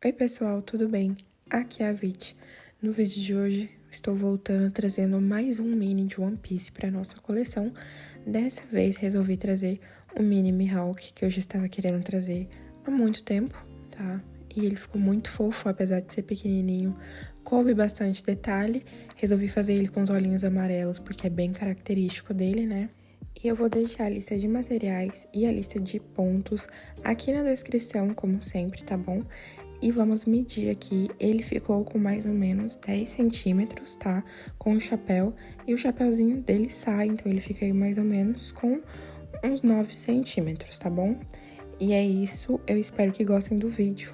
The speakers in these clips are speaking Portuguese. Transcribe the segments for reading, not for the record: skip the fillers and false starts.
Oi pessoal, tudo bem? Aqui é a Vit. No vídeo de hoje estou voltando trazendo mais um mini de One Piece para nossa coleção. Dessa vez resolvi trazer o mini Mihawk que eu já estava querendo trazer há muito tempo, tá? E ele ficou muito fofo, apesar de ser pequenininho. Coube bastante detalhe, resolvi fazer ele com os olhinhos amarelos porque é bem característico dele, né? E eu vou deixar a lista de materiais e a lista de pontos aqui na descrição, como sempre, tá bom? E vamos medir aqui, ele ficou com mais ou menos 10 centímetros, tá? Com o chapéu, e o chapéuzinho dele sai, então ele fica aí mais ou menos com uns 9 centímetros, tá bom? E é isso, eu espero que gostem do vídeo.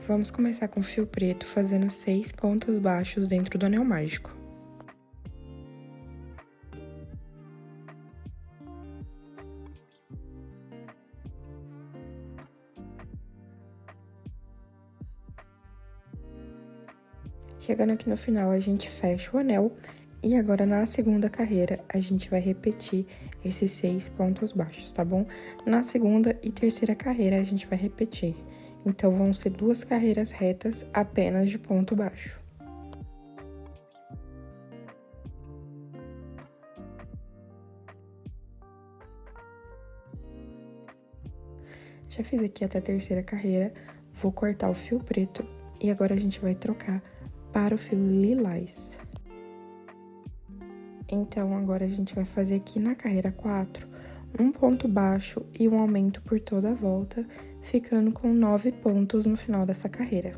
Vamos começar com fio preto, fazendo 6 pontos baixos dentro do anel mágico. Chegando aqui no final, a gente fecha o anel e agora na segunda carreira a gente vai repetir esses 6 pontos baixos, tá bom? Na segunda e terceira carreira a gente vai repetir. Então, vão ser 2 carreiras retas apenas de ponto baixo. Já fiz aqui até a terceira carreira, vou cortar o fio preto e agora a gente vai trocar para o fio lilás. Então, agora a gente vai fazer aqui na carreira 4, um ponto baixo e um aumento por toda a volta, ficando com 9 pontos no final dessa carreira.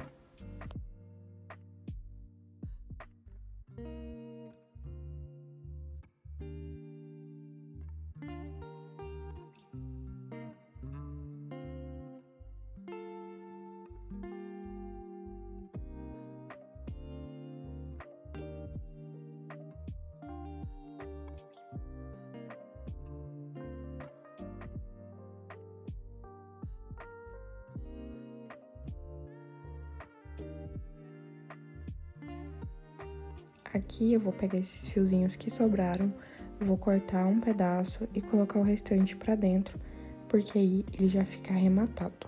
Aqui eu vou pegar esses fiozinhos que sobraram, vou cortar um pedaço e colocar o restante pra dentro, porque aí ele já fica arrematado.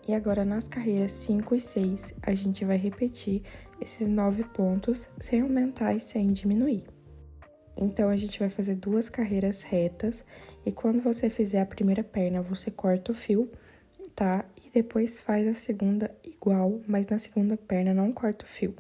E agora, nas carreiras 5 e 6, a gente vai repetir esses 9 pontos, sem aumentar e sem diminuir. Então, a gente vai fazer 2 carreiras retas, e quando você fizer a primeira perna, você corta o fio, tá? E depois faz a segunda igual, mas na segunda perna não corta o fio.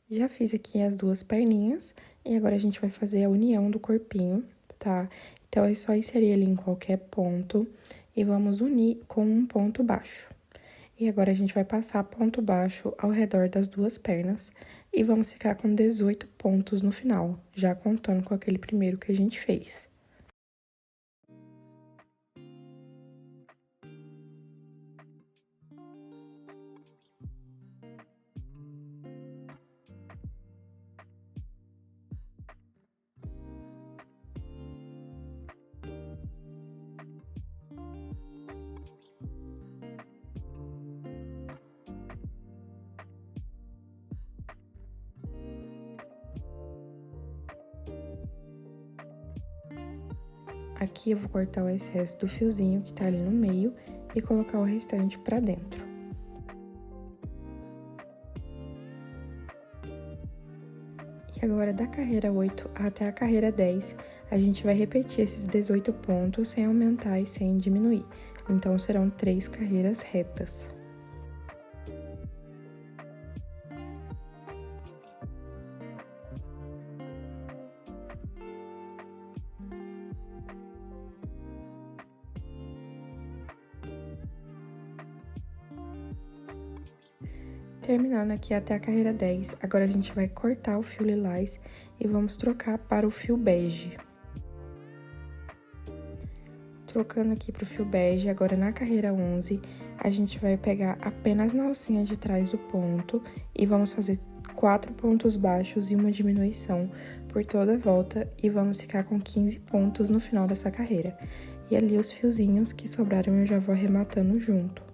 Já fiz aqui as 2 perninhas, e agora a gente vai fazer a união do corpinho, tá? Então, é só inserir ele em qualquer ponto, e vamos unir com um ponto baixo. E agora, a gente vai passar ponto baixo ao redor das 2 pernas, e vamos ficar com 18 pontos no final, já contando com aquele primeiro que a gente fez. Aqui eu vou cortar o excesso do fiozinho que tá ali no meio e colocar o restante pra dentro. E agora, da carreira 8 até a carreira 10, a gente vai repetir esses 18 pontos sem aumentar e sem diminuir. Então, serão 3 carreiras retas. Terminando aqui até a carreira 10, agora a gente vai cortar o fio lilás e vamos trocar para o fio bege. Trocando aqui pro fio bege, agora na carreira 11, a gente vai pegar apenas na alcinha de trás do ponto e vamos fazer 4 pontos baixos e uma diminuição, por toda a volta e vamos ficar com 15 pontos no final dessa carreira. E ali os fiozinhos que sobraram eu já vou arrematando junto.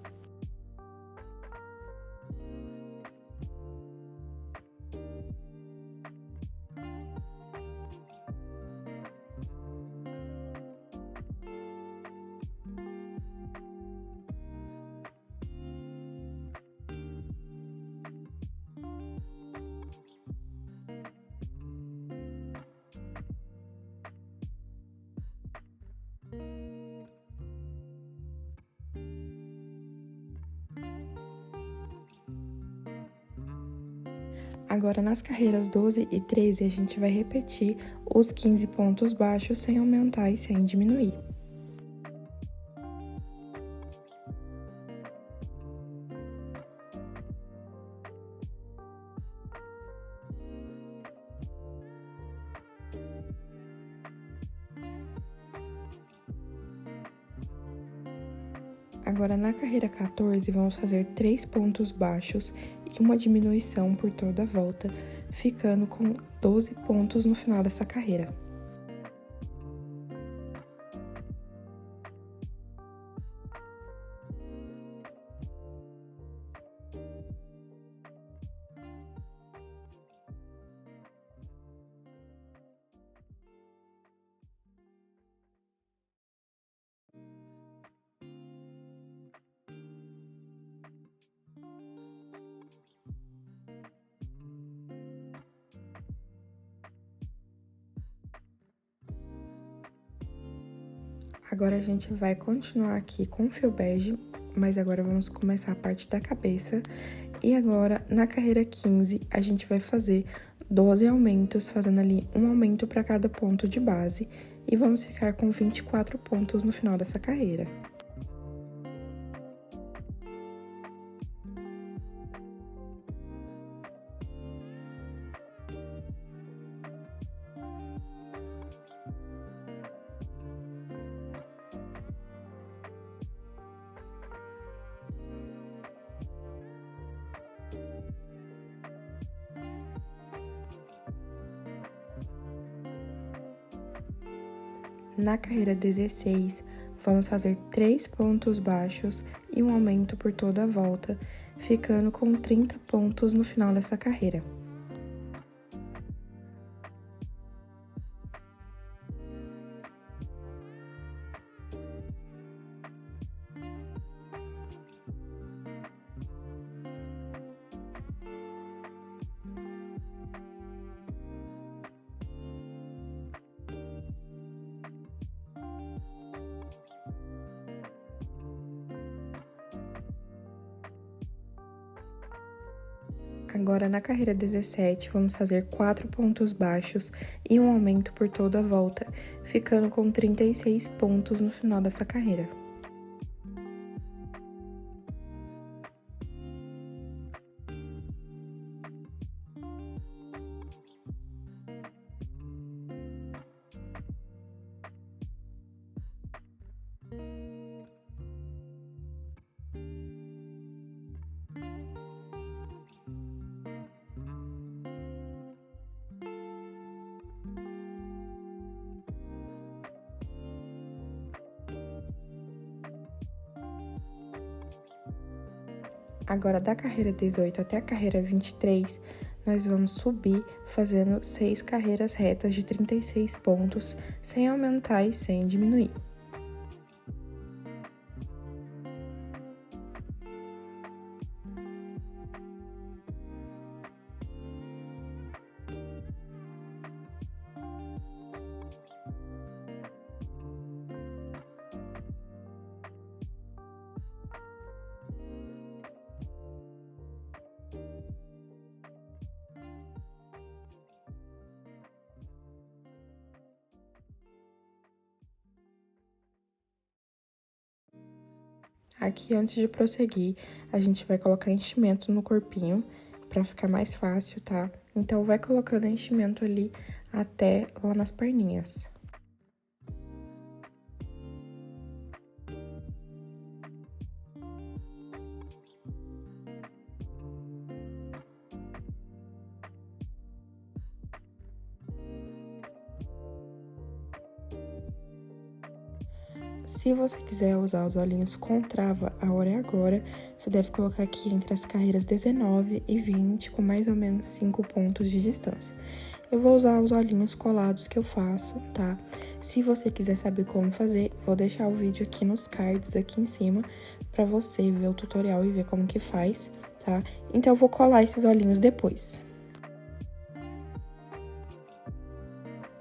Agora, nas carreiras 12 e 13, a gente vai repetir os 15 pontos baixos sem aumentar e sem diminuir. Agora, na carreira 14, vamos fazer 3 pontos baixos e uma diminuição por toda a volta, ficando com 12 pontos no final dessa carreira. Agora, a gente vai continuar aqui com fio bege, mas agora vamos começar a parte da cabeça. E agora, na carreira 15, a gente vai fazer 12 aumentos, fazendo ali um aumento para cada ponto de base. E vamos ficar com 24 pontos no final dessa carreira. Na carreira 16, vamos fazer 3 pontos baixos e um aumento por toda a volta, ficando com 30 pontos no final dessa carreira. Agora, na carreira 17, vamos fazer 4 pontos baixos e um aumento por toda a volta, ficando com 36 pontos no final dessa carreira. Agora, da carreira 18 até a carreira 23, nós vamos subir fazendo 6 carreiras retas de 36 pontos, sem aumentar e sem diminuir. Aqui, antes de prosseguir, a gente vai colocar enchimento no corpinho, pra ficar mais fácil, tá? Então, vai colocando enchimento ali até lá nas perninhas. Se você quiser usar os olhinhos com trava, a hora é agora. Você deve colocar aqui entre as carreiras 19 e 20, com mais ou menos 5 pontos de distância. Eu vou usar os olhinhos colados que eu faço, tá? Se você quiser saber como fazer, vou deixar o vídeo aqui nos cards, aqui em cima, pra você ver o tutorial e ver como que faz, tá? Então, eu vou colar esses olhinhos depois.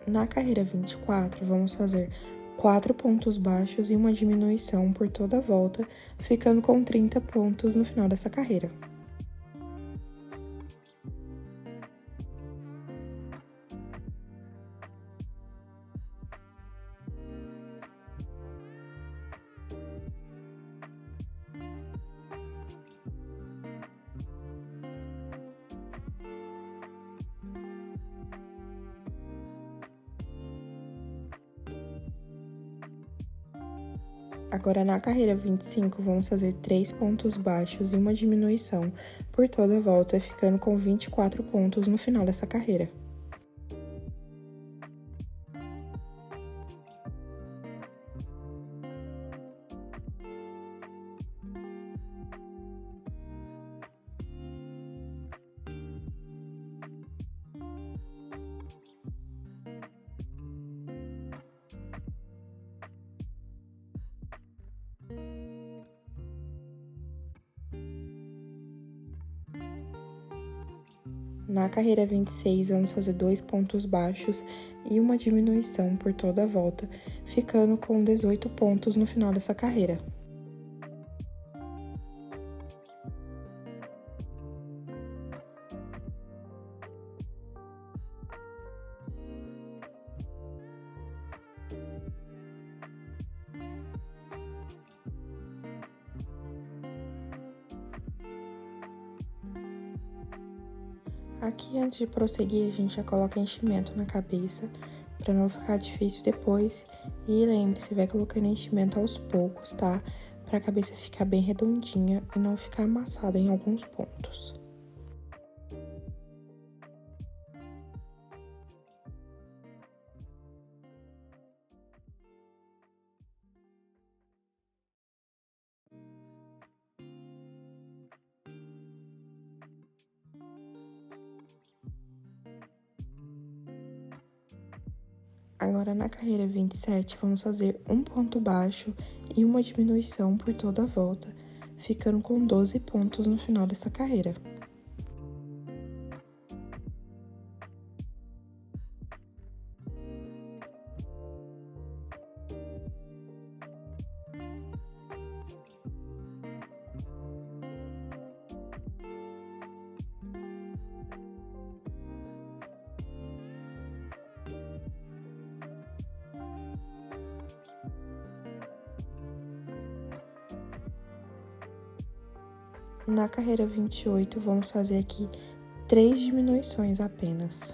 Na carreira 24, vamos fazer 4 pontos baixos e uma diminuição por toda a volta, ficando com 30 pontos no final dessa carreira. Agora, na carreira 25, vamos fazer 3 pontos baixos e uma diminuição por toda a volta, ficando com 24 pontos no final dessa carreira. Na carreira 26, vamos fazer 2 pontos baixos e uma diminuição por toda a volta, ficando com 18 pontos no final dessa carreira. Aqui, antes de prosseguir, a gente já coloca enchimento na cabeça, para não ficar difícil depois. E lembre-se, vai colocando enchimento aos poucos, tá? Para a cabeça ficar bem redondinha e não ficar amassada em alguns pontos. Agora, na carreira 27, vamos fazer um ponto baixo e uma diminuição por toda a volta, ficando com 12 pontos no final dessa carreira. Na carreira 28, vamos fazer aqui 3 diminuições apenas.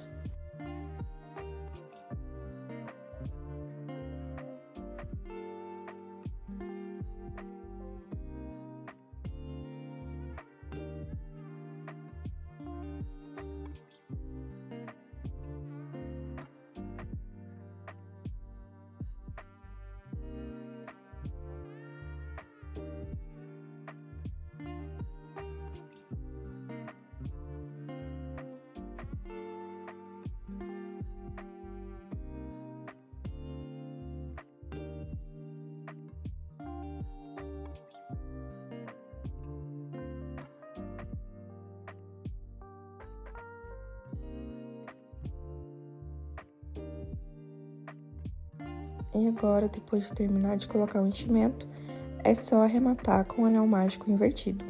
E agora, depois de terminar de colocar o enchimento, é só arrematar com o anel mágico invertido.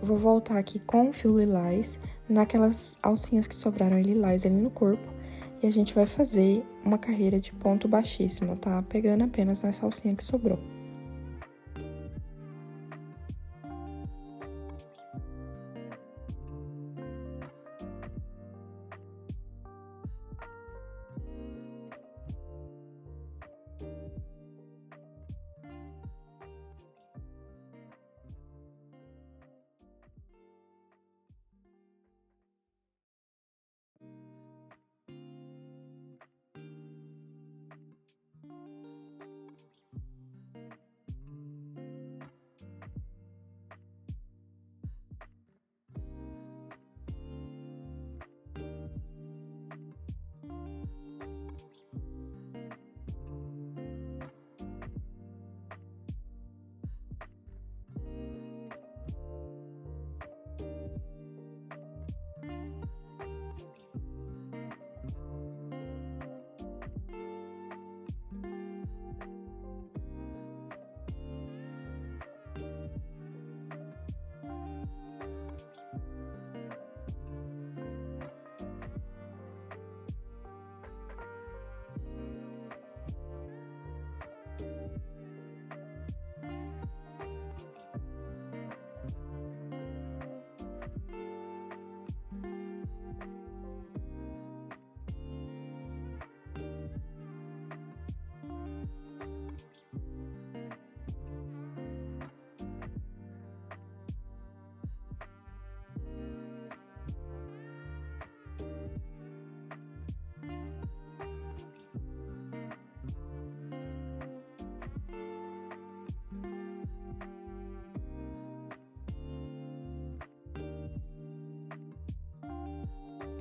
Vou voltar aqui com o fio lilás, naquelas alcinhas que sobraram em lilás ali no corpo. E a gente vai fazer uma carreira de ponto baixíssimo, tá? Pegando apenas nessa alcinha que sobrou.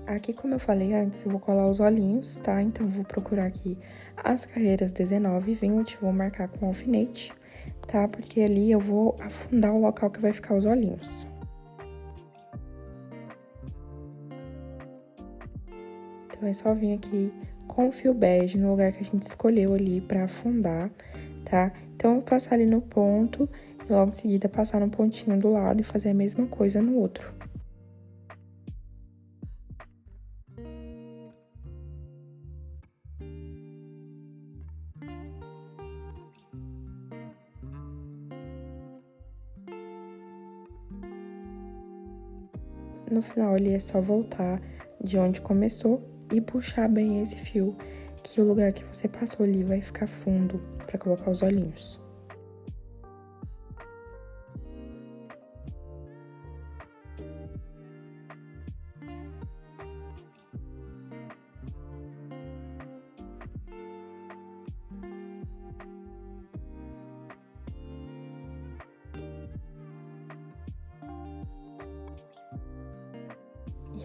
Aqui, como eu falei antes, eu vou colar os olhinhos, tá? Então, vou procurar aqui as carreiras 19 e 20, vou marcar com alfinete, tá? Porque ali eu vou afundar o local que vai ficar os olhinhos. Então, é só vir aqui com o fio bege no lugar que a gente escolheu ali pra afundar, tá? Então, eu vou passar ali no ponto e logo em seguida passar no pontinho do lado e fazer a mesma coisa no outro. No final, ali é só voltar de onde começou e puxar bem esse fio, que o lugar que você passou ali vai ficar fundo para colocar os olhinhos.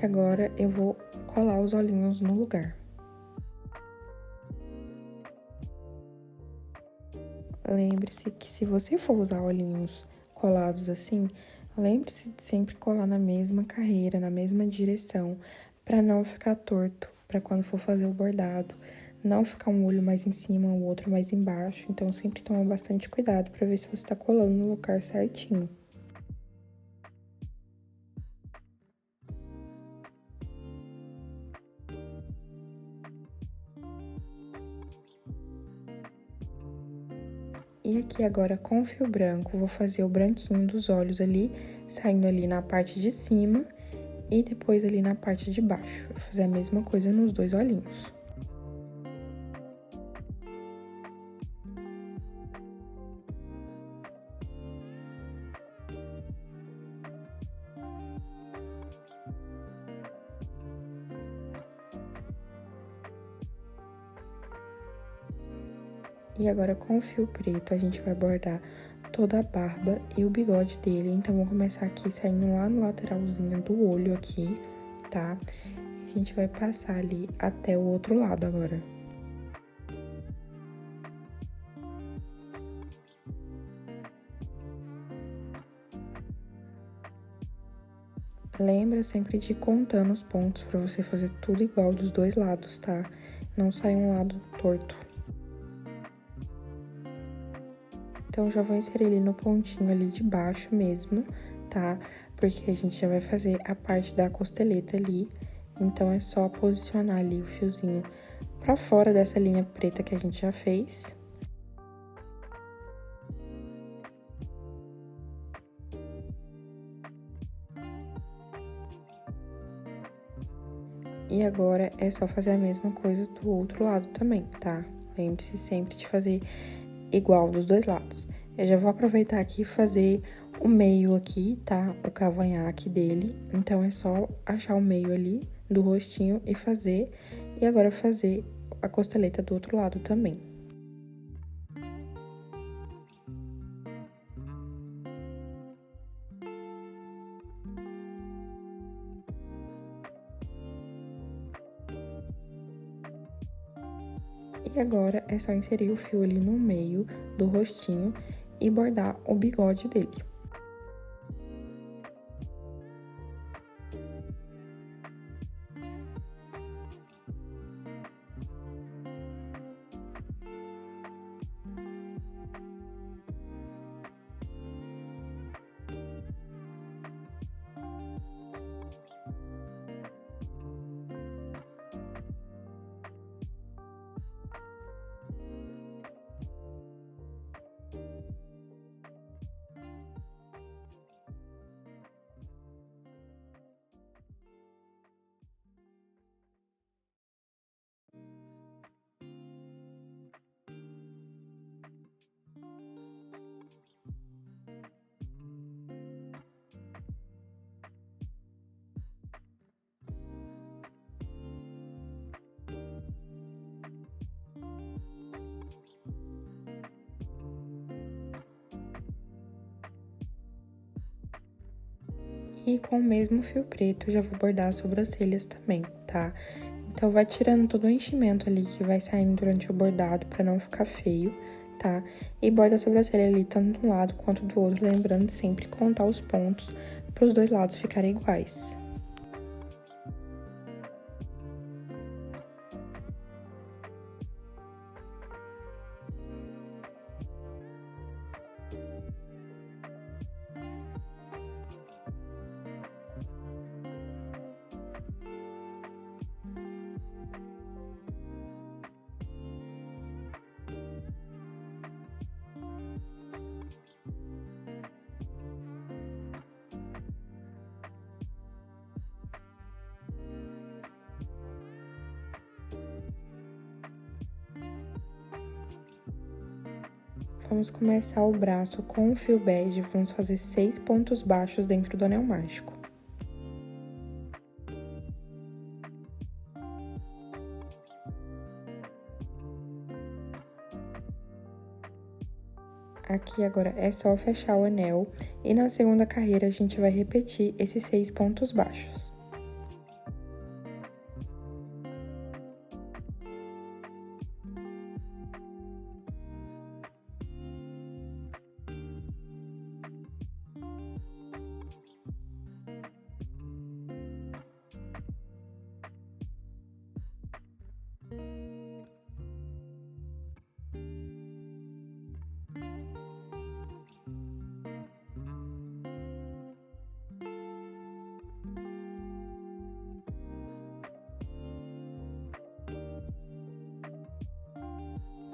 E agora, eu vou colar os olhinhos no lugar. Lembre-se que se você for usar olhinhos colados assim, lembre-se de sempre colar na mesma carreira, na mesma direção, para não ficar torto, para quando for fazer o bordado, não ficar um olho mais em cima, o outro mais embaixo. Então, sempre toma bastante cuidado para ver se você tá colando no lugar certinho. E aqui agora, com o fio branco, vou fazer o branquinho dos olhos ali, saindo ali na parte de cima e depois ali na parte de baixo. Vou fazer a mesma coisa nos dois olhinhos. E agora, com o fio preto, a gente vai bordar toda a barba e o bigode dele. Então, vou começar aqui saindo lá no lateralzinho do olho aqui, tá? E a gente vai passar ali até o outro lado agora. Lembra sempre de ir contando os pontos pra você fazer tudo igual dos dois lados, tá? Não sai um lado torto. Então, já vou inserir ele no pontinho ali de baixo mesmo, tá? porque a gente já vai fazer a parte da costeleta ali. Então, é só posicionar ali o fiozinho pra fora dessa linha preta que a gente já fez. E agora, é só fazer a mesma coisa do outro lado também, tá? Lembre-se sempre de fazer igual dos dois lados. Eu já vou aproveitar aqui e fazer o meio aqui, tá? O cavanhaque dele. Então, é só achar o meio ali do rostinho e fazer. E agora, fazer a costeleta do outro lado também. E agora, é só inserir o fio ali no meio do rostinho e bordar o bigode dele. E com o mesmo fio preto, já vou bordar as sobrancelhas também, tá? Então, vai tirando todo o enchimento ali que vai saindo durante o bordado pra não ficar feio, tá? E borda a sobrancelha ali tanto de um lado quanto do outro, lembrando sempre contar os pontos pros dois lados ficarem iguais. Vamos começar o braço com o fio bege, vamos fazer 6 pontos baixos dentro do anel mágico. Aqui agora é só fechar o anel e na segunda carreira a gente vai repetir esses 6 pontos baixos.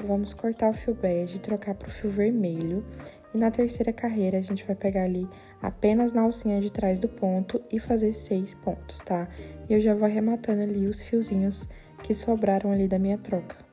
Vamos cortar o fio bege e trocar pro fio vermelho. E na terceira carreira, a gente vai pegar ali apenas na alcinha de trás do ponto e fazer 6 pontos, tá? E eu já vou arrematando ali os fiozinhos que sobraram ali da minha troca.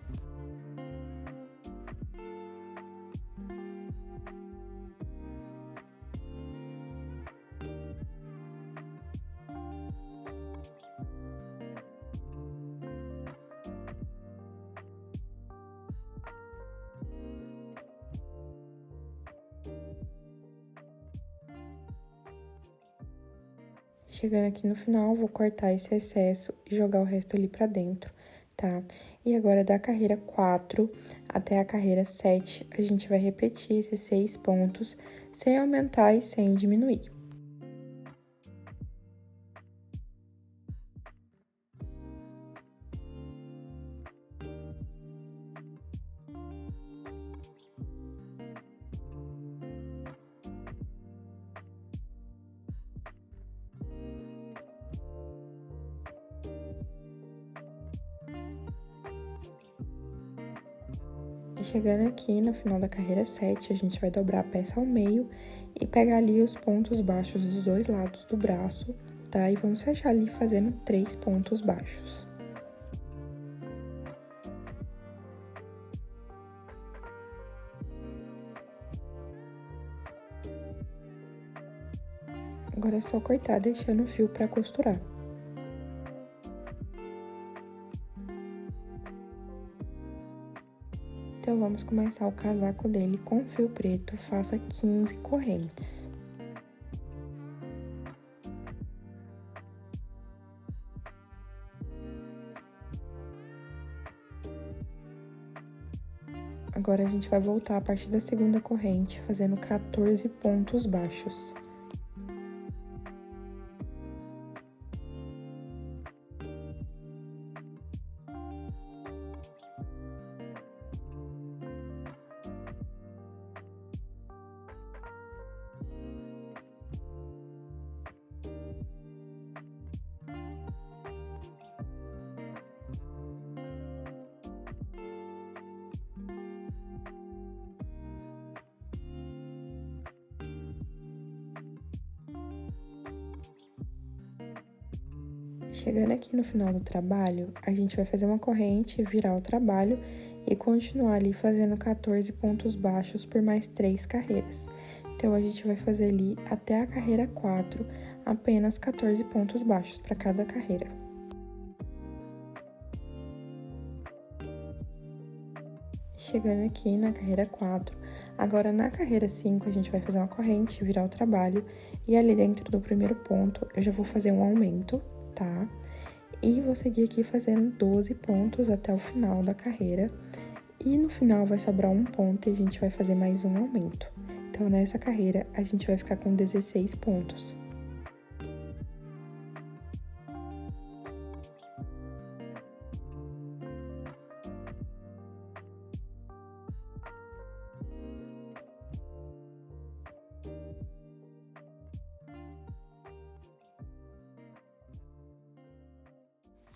Chegando aqui no final, vou cortar esse excesso e jogar o resto ali pra dentro, tá? E agora, da carreira 4 até a carreira 7, a gente vai repetir esses 6 pontos, sem aumentar e sem diminuir. E chegando aqui no final da carreira 7, a gente vai dobrar a peça ao meio e pegar ali os pontos baixos dos dois lados do braço, tá? E vamos fechar ali fazendo 3 pontos baixos. Agora é só cortar deixando o fio para costurar. Então, vamos começar o casaco dele com fio preto, faça 15 correntes. Agora, a gente vai voltar a partir da segunda corrente, fazendo 14 pontos baixos. Chegando aqui no final do trabalho, a gente vai fazer uma corrente, virar o trabalho e continuar ali fazendo 14 pontos baixos por mais 3 carreiras. Então, a gente vai fazer ali até a carreira 4, apenas 14 pontos baixos para cada carreira. Chegando aqui na carreira 4, agora na carreira 5 a gente vai fazer uma corrente, virar o trabalho e ali dentro do primeiro ponto eu já vou fazer um aumento, tá? E vou seguir aqui fazendo 12 pontos até o final da carreira. E no final vai sobrar um ponto e a gente vai fazer mais um aumento. Então, nessa carreira, a gente vai ficar com 16 pontos.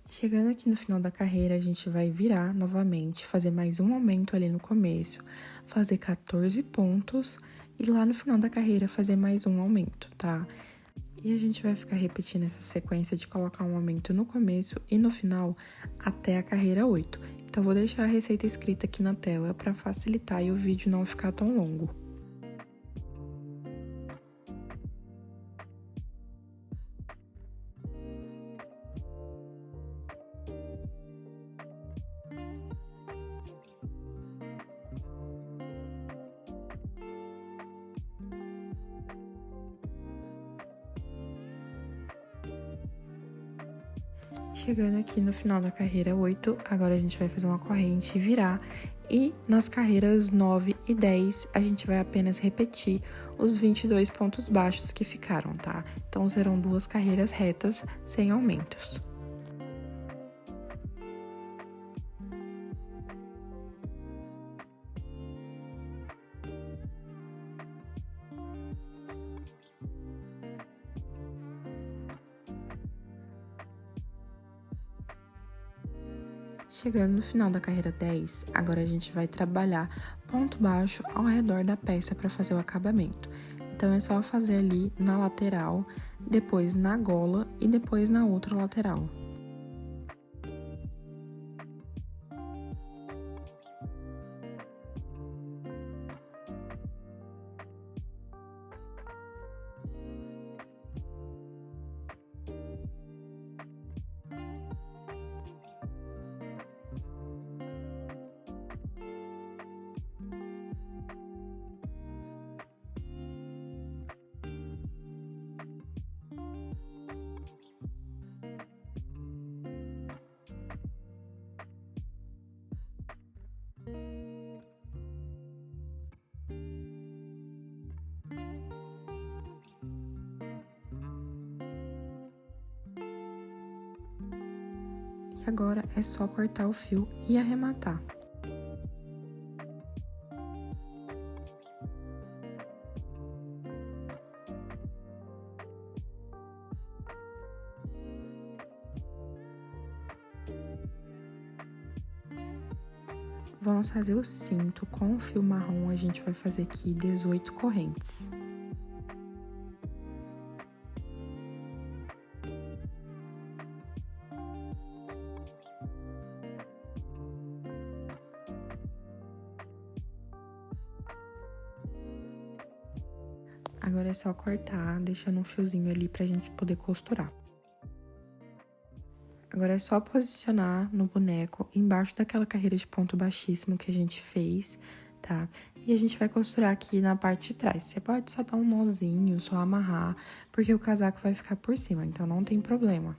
Chegando aqui no final da carreira, a gente vai virar novamente, fazer mais um aumento ali no começo, fazer 14 pontos e lá no final da carreira fazer mais um aumento, tá? E a gente vai ficar repetindo essa sequência de colocar um aumento no começo e no final até a carreira 8. Então, vou deixar a receita escrita aqui na tela para facilitar e o vídeo não ficar tão longo. Chegando aqui no final da carreira 8, agora a gente vai fazer uma corrente e virar. E nas carreiras 9 e 10, a gente vai apenas repetir os 22 pontos baixos que ficaram, tá? Então, serão 2 carreiras retas sem aumentos. Chegando no final da carreira 10, agora a gente vai trabalhar ponto baixo ao redor da peça para fazer o acabamento. Então, é só fazer ali na lateral, depois na gola e depois na outra lateral. E agora é só cortar o fio e arrematar. Vamos fazer o cinto com o fio marrom, a gente vai fazer aqui 18 correntes. Agora é só cortar, deixando um fiozinho ali pra gente poder costurar. Agora é só posicionar no boneco embaixo daquela carreira de ponto baixíssimo que a gente fez, tá? E a gente vai costurar aqui na parte de trás. Você pode só dar um nozinho, só amarrar, porque o casaco vai ficar por cima, então não tem problema.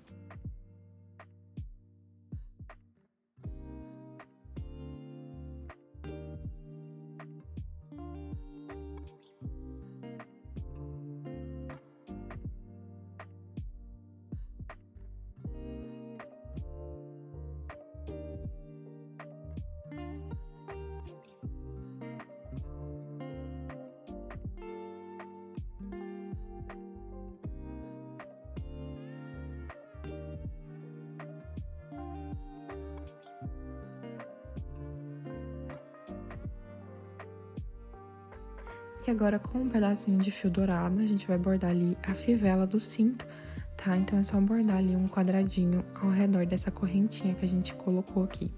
E agora, com um pedacinho de fio dourado, a gente vai bordar ali a fivela do cinto, tá? Então, é só bordar ali um quadradinho ao redor dessa correntinha que a gente colocou aqui.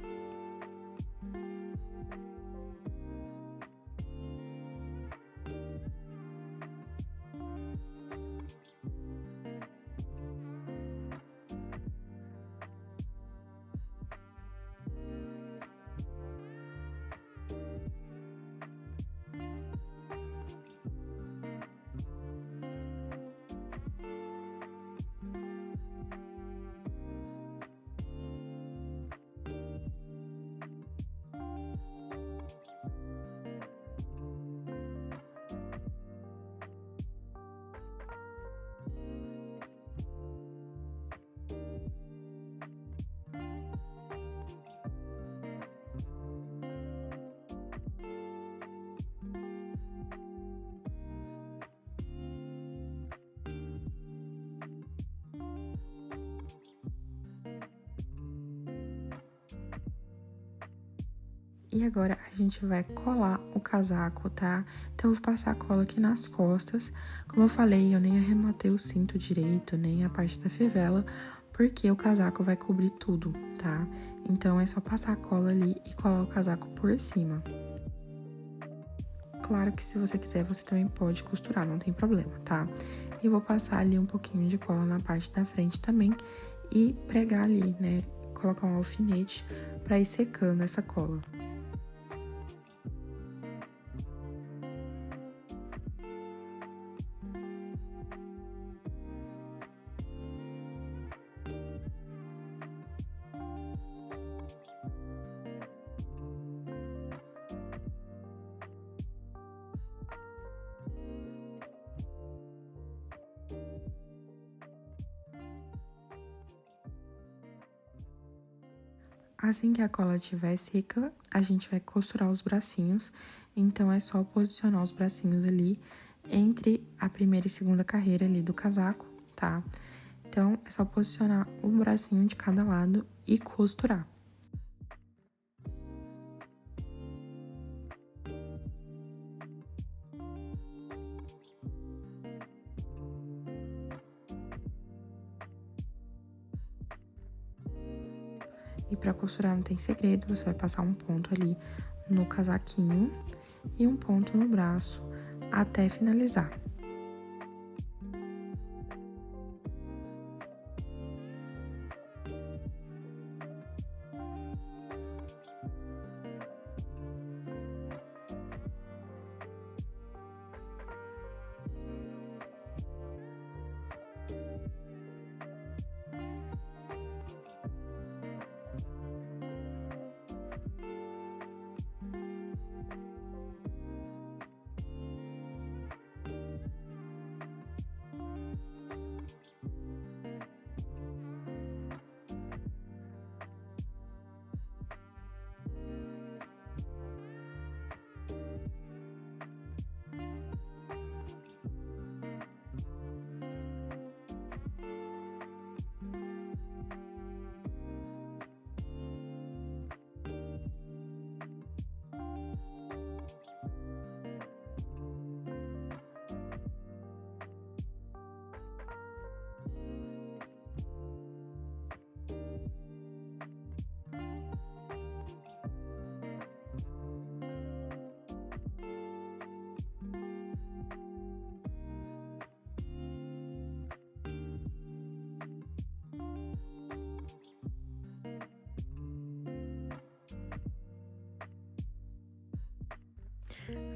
E agora, a gente vai colar o casaco, tá? Então, eu vou passar a cola aqui nas costas. Como eu falei, eu nem arrematei o cinto direito, nem a parte da fivela, porque o casaco vai cobrir tudo, tá? Então, é só passar a cola ali e colar o casaco por cima. Claro que se você quiser, você também pode costurar, não tem problema, tá? E eu vou passar ali um pouquinho de cola na parte da frente também e pregar ali, né? Colocar um alfinete pra ir secando essa cola. Assim que a cola estiver seca, a gente vai costurar os bracinhos. Então, é só posicionar os bracinhos ali entre a primeira e segunda carreira ali do casaco, tá? Então, é só posicionar um bracinho de cada lado e costurar. E pra costurar não tem segredo, você vai passar um ponto ali no casaquinho e um ponto no braço até finalizar.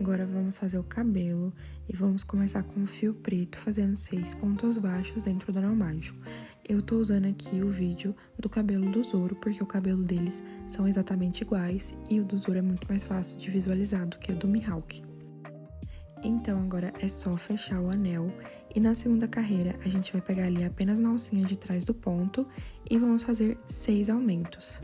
Agora vamos fazer o cabelo e vamos começar com o fio preto, fazendo 6 pontos baixos dentro do anel mágico. Eu tô usando aqui o vídeo do cabelo do Zoro, porque o cabelo deles são exatamente iguais e o do Zoro é muito mais fácil de visualizar do que o do Mihawk. Então agora é só fechar o anel e na segunda carreira a gente vai pegar ali apenas na alcinha de trás do ponto e vamos fazer 6 aumentos.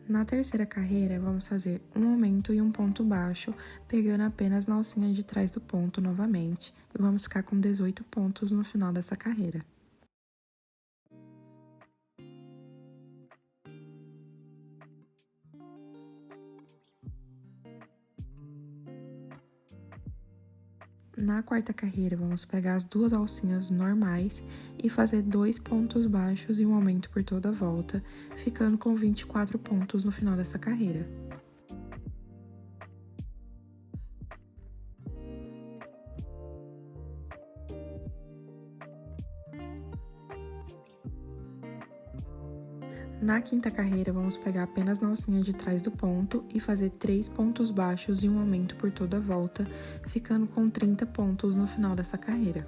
Na terceira carreira, vamos fazer um aumento e um ponto baixo, pegando apenas na alcinha de trás do ponto novamente, e vamos ficar com 18 pontos no final dessa carreira. Na quarta carreira, vamos pegar as duas alcinhas normais e fazer 2 pontos baixos e um aumento por toda a volta, ficando com 24 pontos no final dessa carreira. Na quinta carreira, vamos pegar apenas na alcinha de trás do ponto e fazer 3 pontos baixos e um aumento por toda a volta, ficando com 30 pontos no final dessa carreira.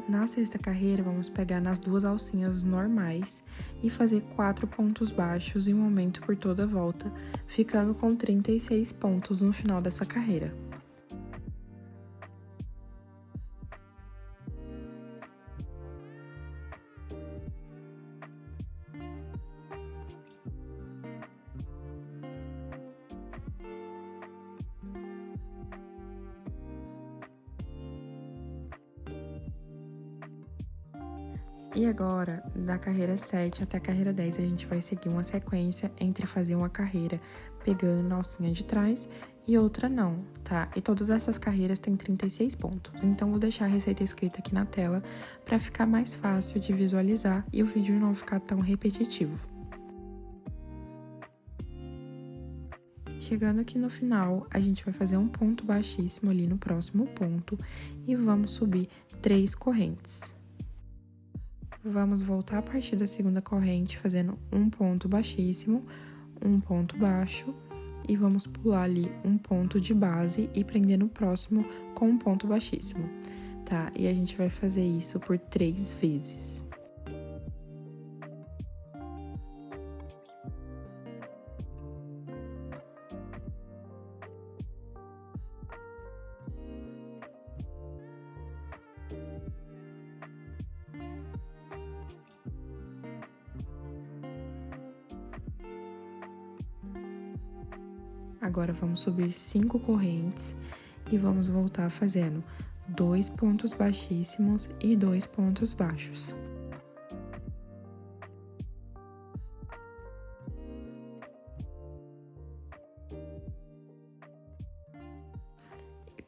Na sexta carreira, vamos pegar nas duas alcinhas normais e fazer 4 pontos baixos e um aumento por toda a volta, ficando com 36 pontos no final dessa carreira. E agora, da carreira 7 até a carreira 10, a gente vai seguir uma sequência entre fazer uma carreira pegando na alcinha de trás e outra não, tá? E todas essas carreiras têm 36 pontos, então vou deixar a receita escrita aqui na tela para ficar mais fácil de visualizar e o vídeo não ficar tão repetitivo. Chegando aqui no final, a gente vai fazer um ponto baixíssimo ali no próximo ponto e vamos subir 3 correntes. Vamos voltar a partir da segunda corrente, fazendo um ponto baixíssimo, um ponto baixo, e vamos pular ali um ponto de base e prender no próximo com um ponto baixíssimo, tá? E a gente vai fazer isso por 3 vezes. Agora, vamos subir 5 correntes e vamos voltar fazendo 2 pontos baixíssimos e 2 pontos baixos.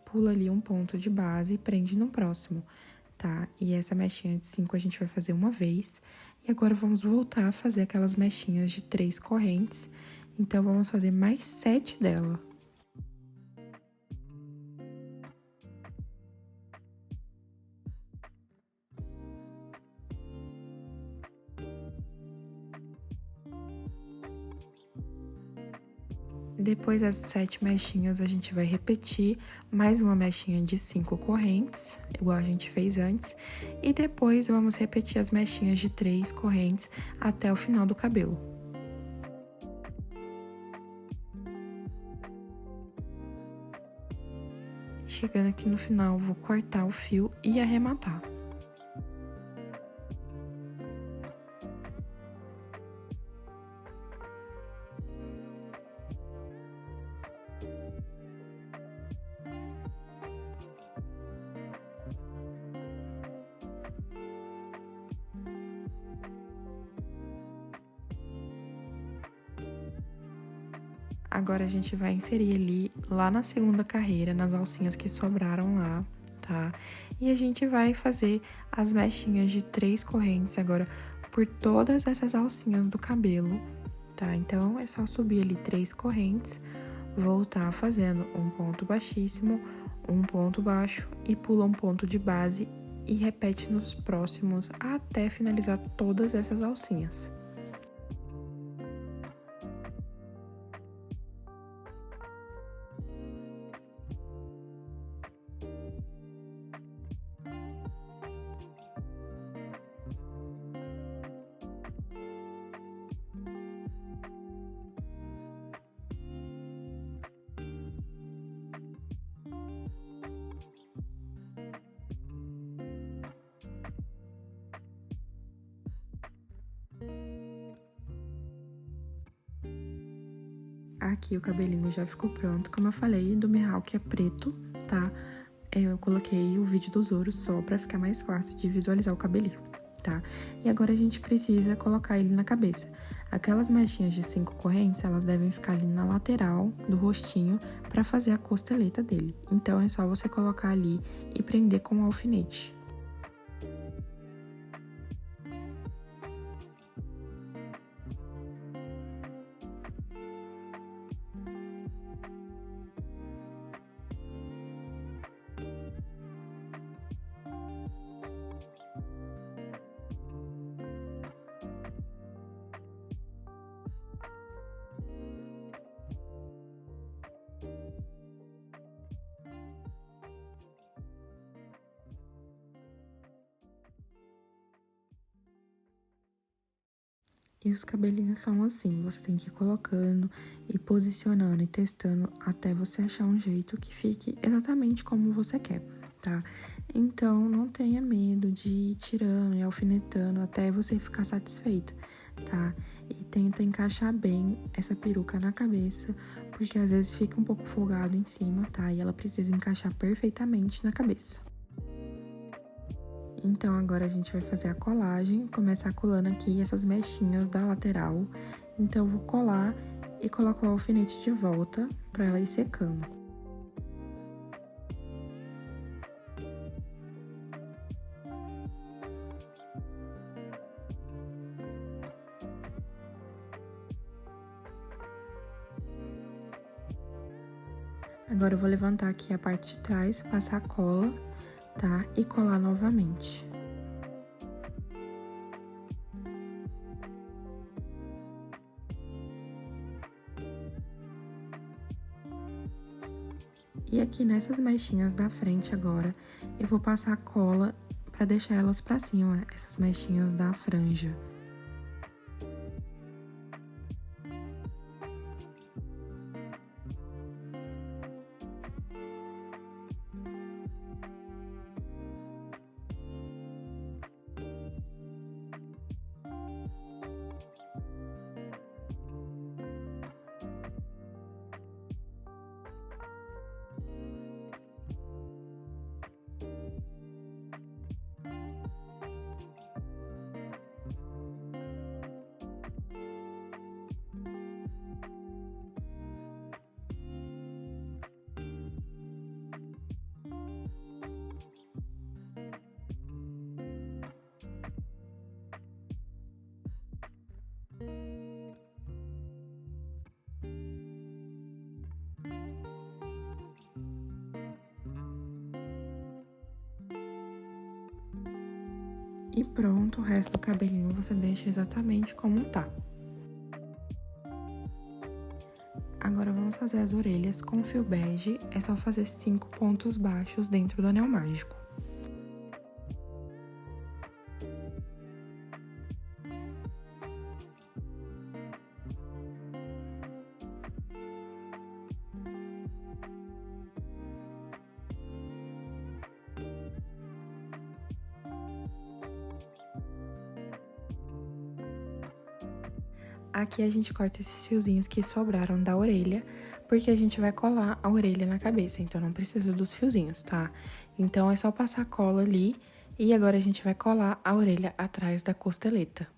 Pula ali um ponto de base e prende no próximo, tá? E essa mechinha de 5 a gente vai fazer uma vez. E agora, vamos voltar a fazer aquelas mechinhas de 3 correntes. Então, vamos fazer mais 7 dela. Depois das 7 mechinhas, a gente vai repetir mais uma mechinha de 5 correntes, igual a gente fez antes. E depois, vamos repetir as mechinhas de 3 correntes até o final do cabelo. Chegando aqui no final, vou cortar o fio e arrematar. Agora a gente vai inserir ali, lá na segunda carreira, nas alcinhas que sobraram lá, tá? E a gente vai fazer as mechinhas de 3 correntes agora por todas essas alcinhas do cabelo, tá? Então, é só subir ali 3 correntes, voltar fazendo um ponto baixíssimo, um ponto baixo e pula um ponto de base e repete nos próximos até finalizar todas essas alcinhas. Aqui o cabelinho já ficou pronto, como eu falei, do Mihawk é preto, tá? Eu coloquei o vídeo dos ouros só pra ficar mais fácil de visualizar o cabelinho, tá? E agora a gente precisa colocar ele na cabeça. Aquelas mechinhas de 5 correntes, elas devem ficar ali na lateral do rostinho pra fazer a costeleta dele. Então, é só você colocar ali e prender com um alfinete. E os cabelinhos são assim, você tem que ir colocando e posicionando e testando até você achar um jeito que fique exatamente como você quer, tá? Então, não tenha medo de ir tirando e alfinetando até você ficar satisfeita, tá? E tenta encaixar bem essa peruca na cabeça, porque às vezes fica um pouco folgado em cima, tá? E ela precisa encaixar perfeitamente na cabeça. Então, agora a gente vai fazer a colagem, começar colando aqui essas mechinhas da lateral. Então, eu vou colar e coloco o alfinete de volta para ela ir secando. Agora, eu vou levantar aqui a parte de trás, passar a cola, tá? E colar novamente. E aqui nessas mechinhas da frente agora, eu vou passar a cola para deixar elas para cima, essas mechinhas da franja. E pronto, o resto do cabelinho você deixa exatamente como tá. Agora vamos fazer as orelhas com fio bege, é só fazer 5 pontos baixos dentro do anel mágico. Aqui a gente corta esses fiozinhos que sobraram da orelha, porque a gente vai colar a orelha na cabeça, então não precisa dos fiozinhos, tá? Então, é só passar a cola ali e agora a gente vai colar a orelha atrás da costeleta.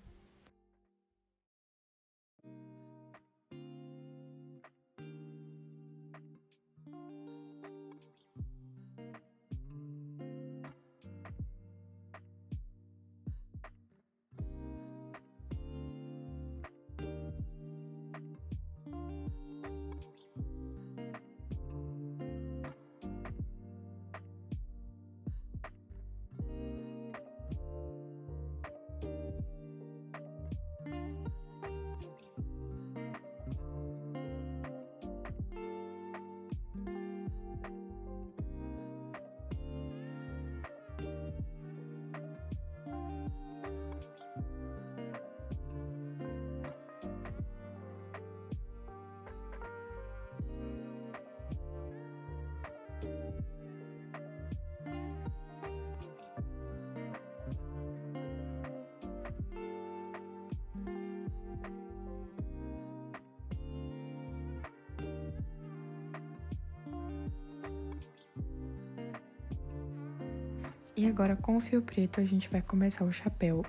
E agora, com o fio preto, a gente vai começar o chapéu.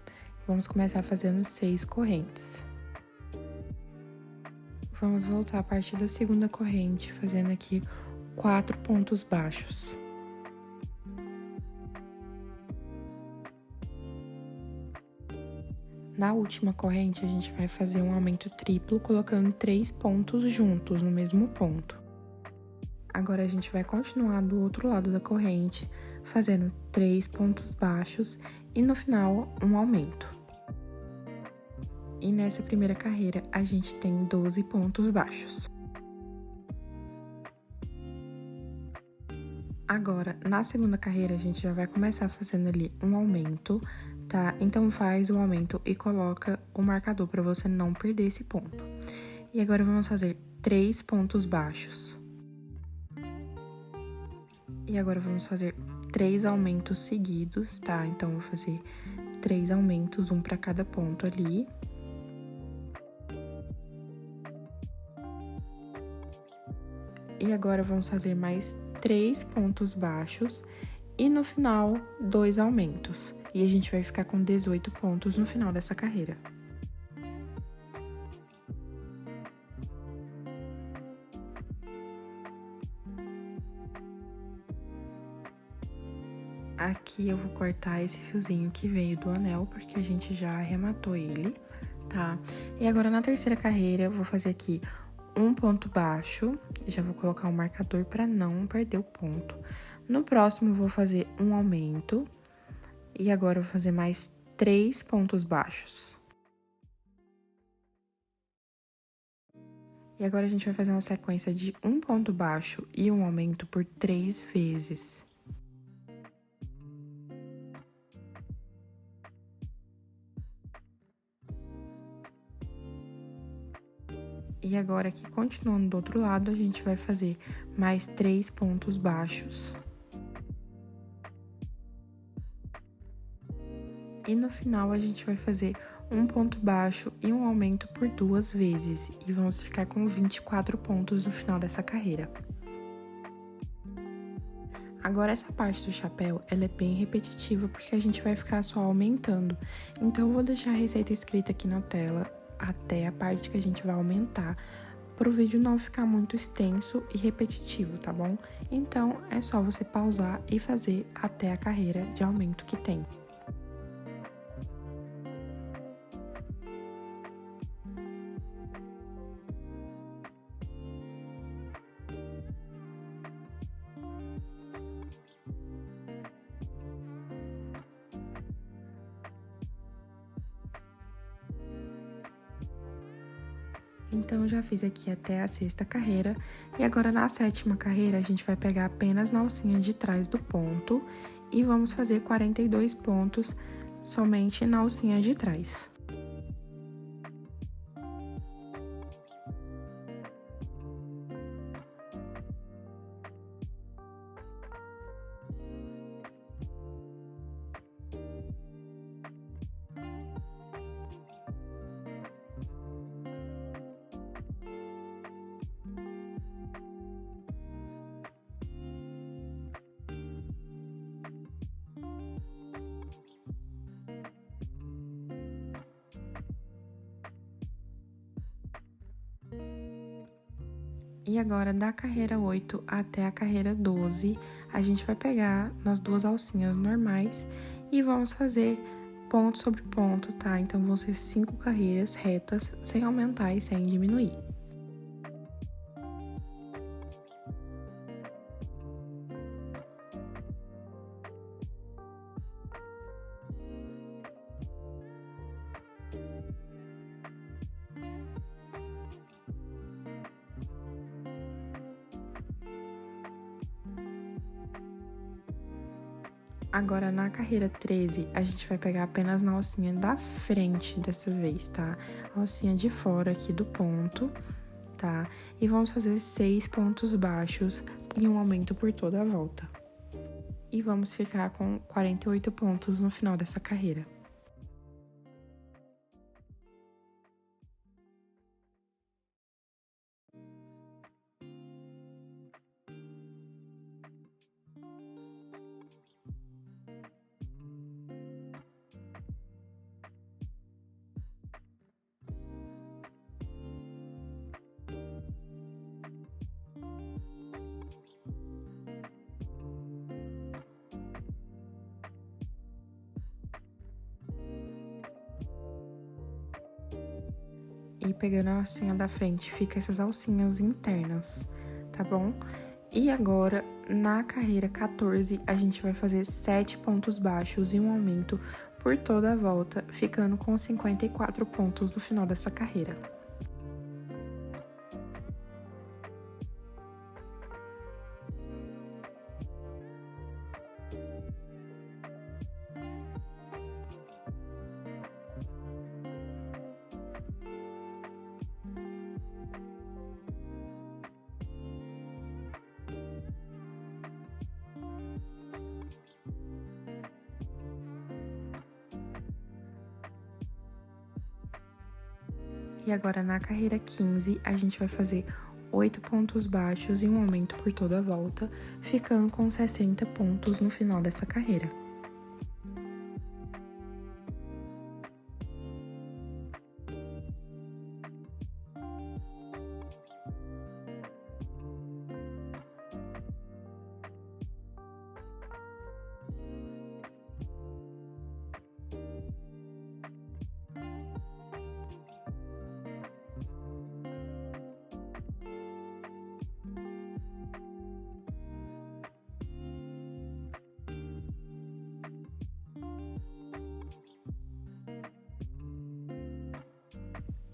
Vamos começar fazendo 6 correntes. Vamos voltar a partir da segunda corrente, fazendo aqui 4 pontos baixos. Na última corrente, a gente vai fazer um aumento triplo, colocando 3 pontos juntos no mesmo ponto. Agora, a gente vai continuar do outro lado da corrente, fazendo 3 pontos baixos e no final, um aumento. E nessa primeira carreira, a gente tem 12 pontos baixos. Agora, na segunda carreira, a gente já vai começar fazendo ali um aumento, tá? Então, faz o aumento e coloca o marcador para você não perder esse ponto. E agora, vamos fazer 3 pontos baixos. E agora, vamos fazer 3 aumentos seguidos, tá? Então, vou fazer 3 aumentos, um para cada ponto ali. E agora, vamos fazer mais 3 pontos baixos e no final, 2 aumentos. E a gente vai ficar com 18 pontos no final dessa carreira. Aqui eu vou cortar esse fiozinho que veio do anel, porque a gente já arrematou ele, tá? E agora, na terceira carreira, eu vou fazer aqui um ponto baixo, e já vou colocar um marcador para não perder o ponto. No próximo, eu vou fazer um aumento, e agora eu vou fazer mais 3 pontos baixos. E agora, a gente vai fazer uma sequência de um ponto baixo e um aumento por 3 vezes. E agora, aqui, continuando do outro lado, a gente vai fazer mais 3 pontos baixos. E no final, a gente vai fazer um ponto baixo e um aumento por 2 vezes. E vamos ficar com 24 pontos no final dessa carreira. Agora, essa parte do chapéu, ela é bem repetitiva, porque a gente vai ficar só aumentando. Então, eu vou deixar a receita escrita aqui na tela, até a parte que a gente vai aumentar, para o vídeo não ficar muito extenso e repetitivo, tá bom? Então, é só você pausar e fazer até a carreira de aumento que tem. Então, eu já fiz aqui até a sexta carreira, e agora na sétima carreira, a gente vai pegar apenas na alcinha de trás do ponto e vamos fazer 42 pontos somente na alcinha de trás. E agora, da carreira 8 até a carreira 12, a gente vai pegar nas duas alcinhas normais e vamos fazer ponto sobre ponto, tá? Então, vão ser 5 carreiras retas, sem aumentar e sem diminuir. Agora, na carreira 13, a gente vai pegar apenas na alcinha da frente dessa vez, tá? A alcinha de fora aqui do ponto, tá? E vamos fazer 6 pontos baixos e um aumento por toda a volta. E vamos ficar com 48 pontos no final dessa carreira. e pegando a alcinha da frente, fica essas alcinhas internas, tá bom? E agora, na carreira 14, a gente vai fazer 7 pontos baixos e um aumento por toda a volta, ficando com 54 pontos no final dessa carreira. E agora, na carreira 15, a gente vai fazer 8 pontos baixos e um aumento por toda a volta, ficando com 60 pontos no final dessa carreira.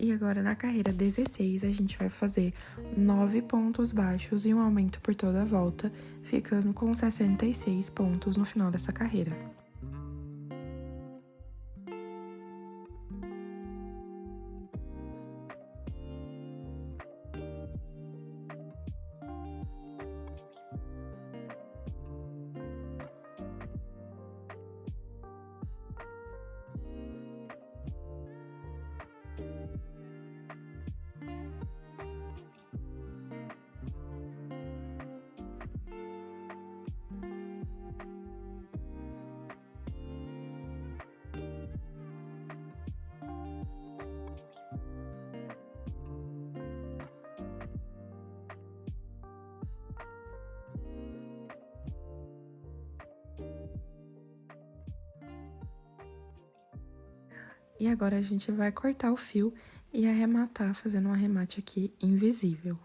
E agora, na carreira 16, a gente vai fazer 9 pontos baixos e um aumento por toda a volta, ficando com 66 pontos no final dessa carreira. E agora a gente vai cortar o fio e arrematar, fazendo um arremate aqui invisível.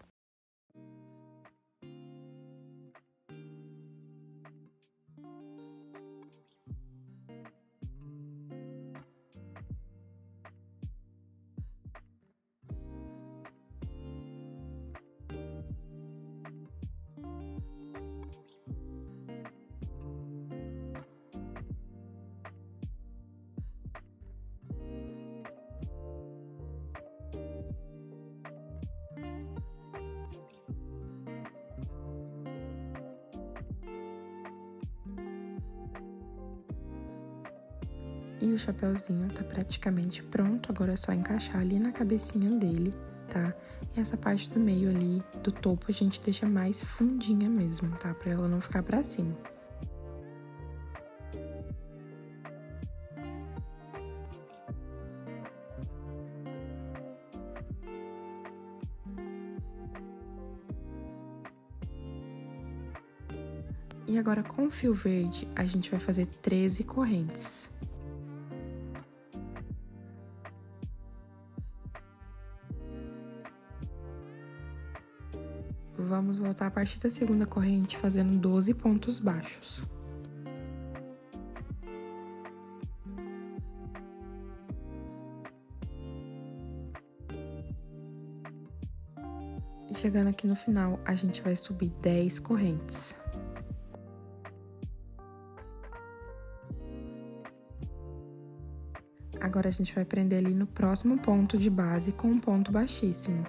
E o chapeuzinho tá praticamente pronto, agora é só encaixar ali na cabecinha dele, tá? E essa parte do meio ali, do topo, a gente deixa mais fundinha mesmo, tá? Pra ela não ficar pra cima. E agora, com o fio verde, a gente vai fazer 13 correntes. Vamos voltar a partir da segunda corrente, fazendo 12 pontos baixos. E chegando aqui no final, a gente vai subir 10 correntes. Agora, a gente vai prender ali no próximo ponto de base com um ponto baixíssimo.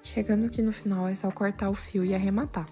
Chegando aqui no final, é só cortar o fio e arrematar.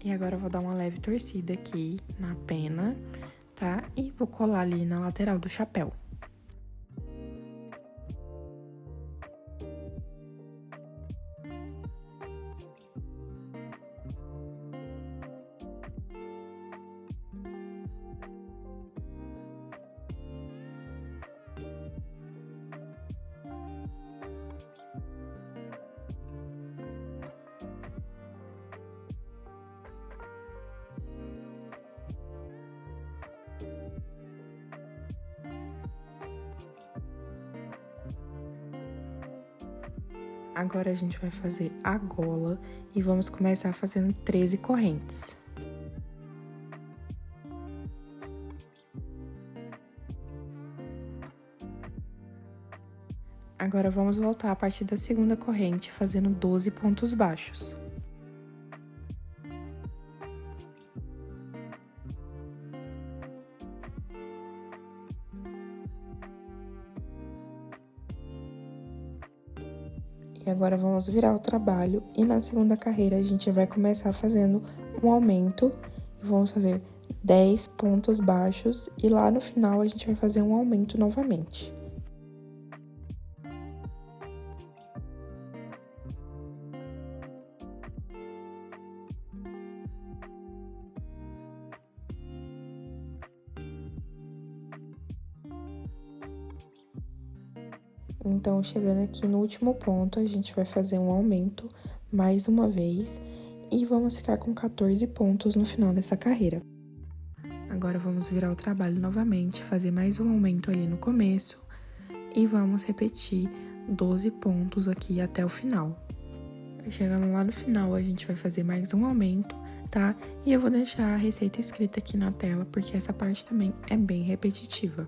E agora eu vou dar uma leve torcida aqui na pena, tá? E vou colar ali na lateral do chapéu. Agora a gente vai fazer a gola e vamos começar fazendo 13 correntes. Agora vamos voltar a partir da segunda corrente fazendo 12 pontos baixos. E agora vamos virar o trabalho e na segunda carreira a gente vai começar fazendo um aumento e vamos fazer 10 pontos baixos e lá no final a gente vai fazer um aumento novamente. Então, chegando aqui no último ponto, a gente vai fazer um aumento mais uma vez e vamos ficar com 14 pontos no final dessa carreira. Agora, vamos virar o trabalho novamente, fazer mais um aumento ali no começo e vamos repetir 12 pontos aqui até o final. Chegando lá no final, a gente vai fazer mais um aumento, tá? E eu vou deixar a receita escrita aqui na tela, porque essa parte também é bem repetitiva.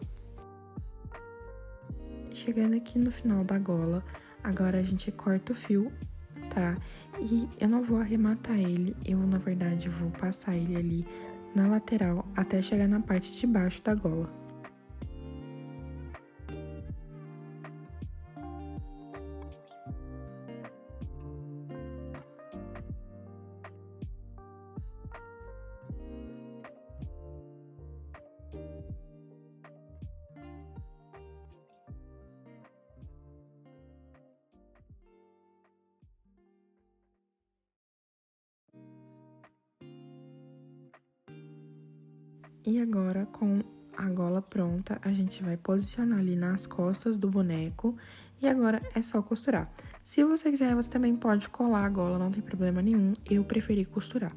Chegando aqui no final da gola, agora a gente corta o fio, tá? E eu não vou arrematar ele, eu, na verdade, vou passar ele ali na lateral até chegar na parte de baixo da gola. E agora, com a gola pronta, a gente vai posicionar ali nas costas do boneco e agora é só costurar. Se você quiser, você também pode colar a gola, não tem problema nenhum, eu preferi costurar.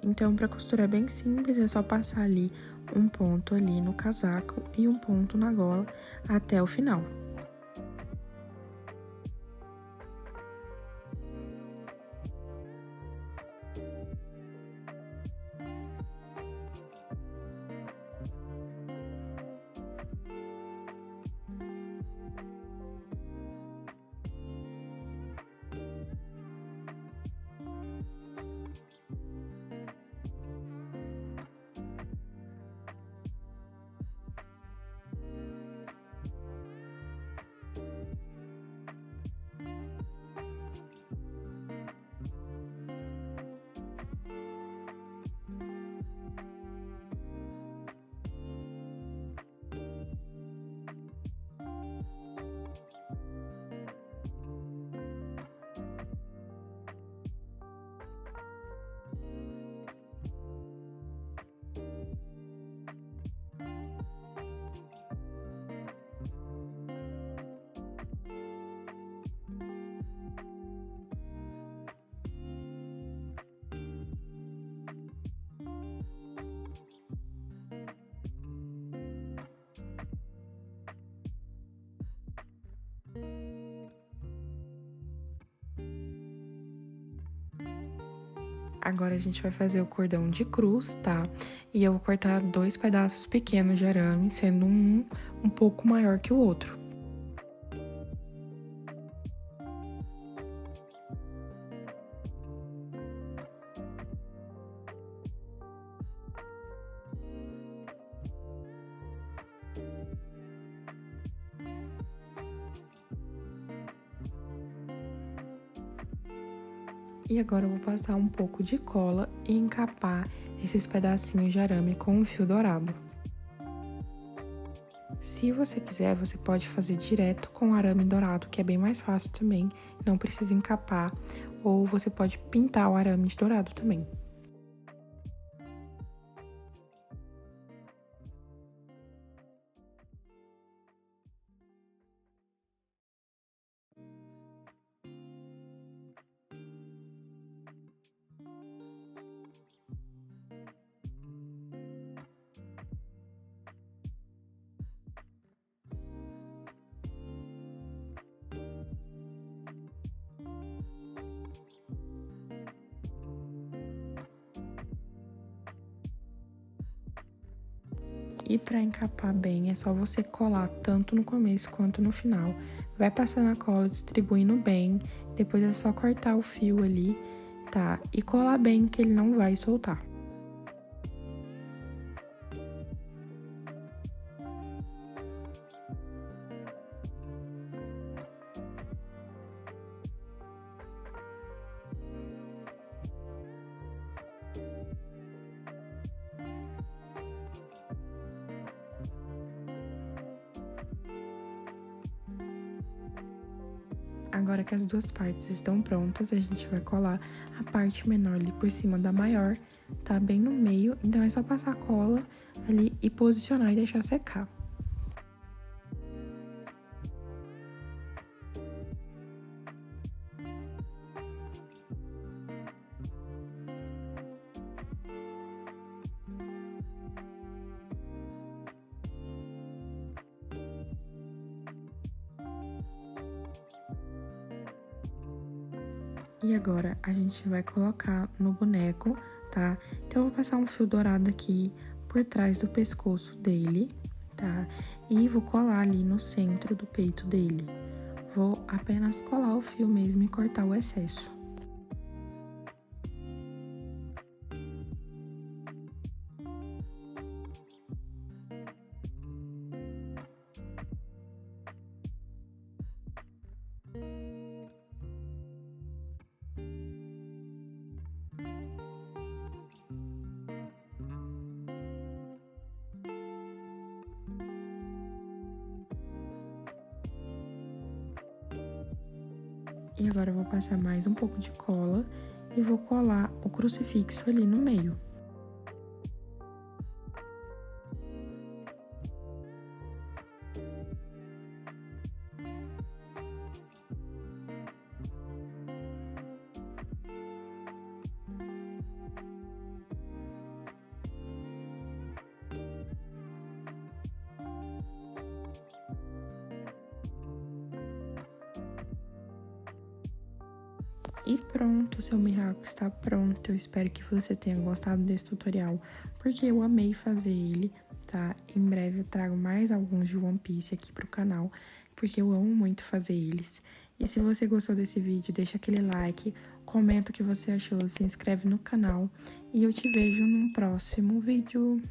Então, para costurar é bem simples, é só passar ali um ponto ali no casaco e um ponto na gola até o final. Agora a gente vai fazer o cordão de cruz, tá? E eu vou cortar 2 pedaços pequenos de arame, sendo um pouco maior que o outro. E agora eu vou passar um pouco de cola e encapar esses pedacinhos de arame com um fio dourado. Se você quiser, você pode fazer direto com arame dourado, que é bem mais fácil também, não precisa encapar, ou você pode pintar o arame de dourado também. E para encapar bem, é só você colar tanto no começo quanto no final. Vai passando a cola, distribuindo bem, depois é só cortar o fio ali, tá? E colar bem que ele não vai soltar. Agora que as duas partes estão prontas, a gente vai colar a parte menor ali por cima da maior, tá bem no meio. Então, é só passar a cola ali e posicionar e deixar secar. E agora, a gente vai colocar no boneco, tá? Então, eu vou passar um fio dourado aqui por trás do pescoço dele, tá? E vou colar ali no centro do peito dele. Vou apenas colar o fio mesmo e cortar o excesso. E agora eu vou passar mais um pouco de cola e vou colar o crucifixo ali no meio. E pronto, seu mihawk está pronto. Eu espero que você tenha gostado desse tutorial, porque eu amei fazer ele, tá? Em breve eu trago mais alguns de One Piece aqui pro canal, porque eu amo muito fazer eles. E se você gostou desse vídeo, deixa aquele like, comenta o que você achou, se inscreve no canal e eu te vejo num próximo vídeo.